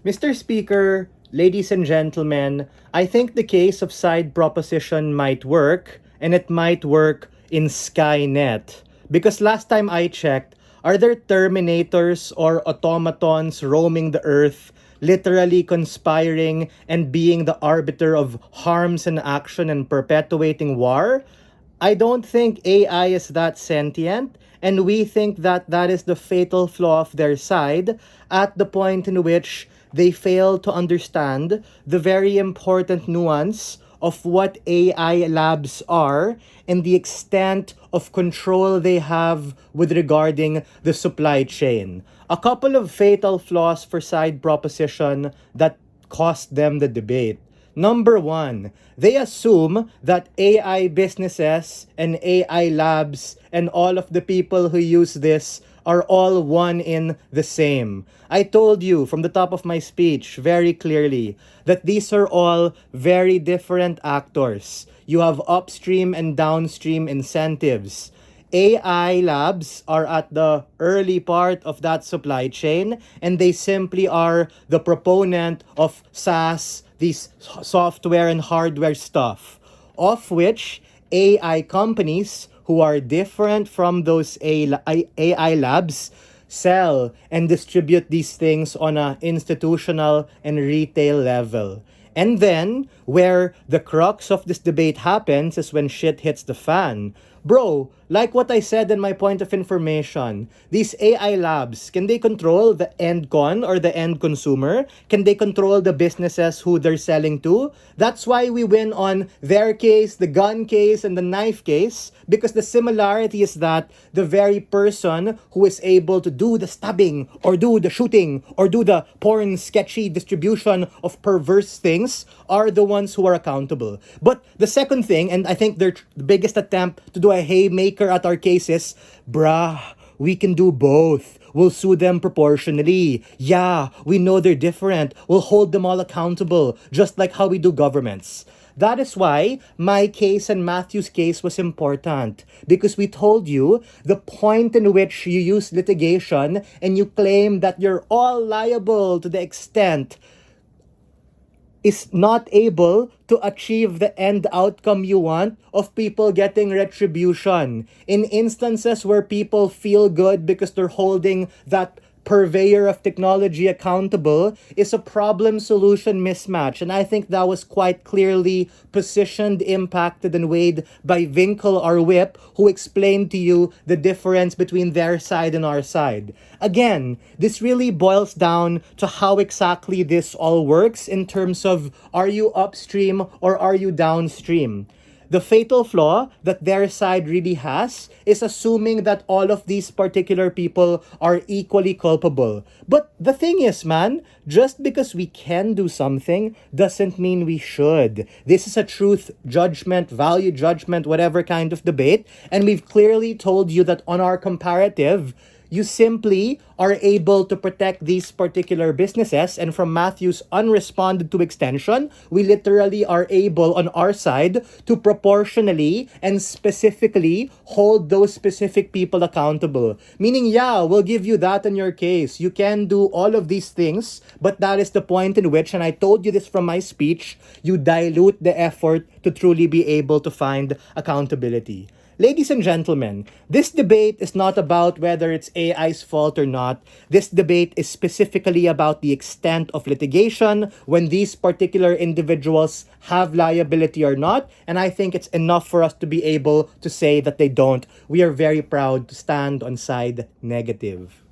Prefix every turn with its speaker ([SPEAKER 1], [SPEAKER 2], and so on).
[SPEAKER 1] Mr. Speaker, ladies and gentlemen, I think the case of side proposition might work, and it might work in Skynet. Because last time I checked, are there Terminators or automatons roaming the earth, literally conspiring and being the arbiter of harms and action and perpetuating war? I don't think AI is that sentient, and we think that that is the fatal flaw of their side at the point in which they fail to understand the very important nuance of what AI labs are and the extent of control they have with regarding the supply chain. A couple of fatal flaws for side proposition that cost them the debate. Number one, they assume that AI businesses and AI labs and all of the people who use this are all one in the same. I told you from the top of my speech very clearly that these are all very different actors. You have upstream and downstream incentives. AI labs are at the early part of that supply chain, and they simply are the proponent of SaaS, these software and hardware stuff, of which AI companies who are different from those AI labs sell and distribute these things on an institutional and retail level. And then, where the crux of this debate happens is when shit hits the fan. Bro, like what I said in my point of information, these AI labs, can they control the end con or the end consumer? Can they control the businesses who they're selling to? That's why we win on their case, the gun case, and the knife case, because the similarity is that the very person who is able to do the stabbing or do the shooting or do the porn sketchy distribution of perverse things are the ones who are accountable. But the second thing, and I think their biggest attempt to do a haymaker at our case is, bruh, we can do both. We'll sue them proportionally. Yeah, we know they're different. We'll hold them all accountable, just like how we do governments. That is why my case and Matthew's case was important, because we told you the point in which you use litigation and you claim that you're all liable to the extent is not able to achieve the end outcome you want of people getting retribution. In instances where people feel good because they're holding that purveyor of technology accountable is a problem solution mismatch. And I think that was quite clearly positioned, impacted, and weighed by Winkle, our whip, who explained to you the difference between their side and our side. Again, this really boils down to how exactly this all works in terms of, are you upstream or are you downstream? The fatal flaw that their side really has is assuming that all of these particular people are equally culpable. But the thing is, man, just because we can do something doesn't mean we should. This is a truth judgment, value judgment, whatever kind of debate. And we've clearly told you that on our comparative, you simply are able to protect these particular businesses. And from Matthew's unresponded to extension, we literally are able on our side to proportionally and specifically hold those specific people accountable. Meaning, yeah, we'll give you that in your case. You can do all of these things, but that is the point in which, and I told you this from my speech, you dilute the effort to truly be able to find accountability. Ladies and gentlemen, this debate is not about whether it's AI's fault or not. This debate is specifically about the extent of litigation, when these particular individuals have liability or not, and I think it's enough for us to be able to say that they don't. We are very proud to stand on side negative.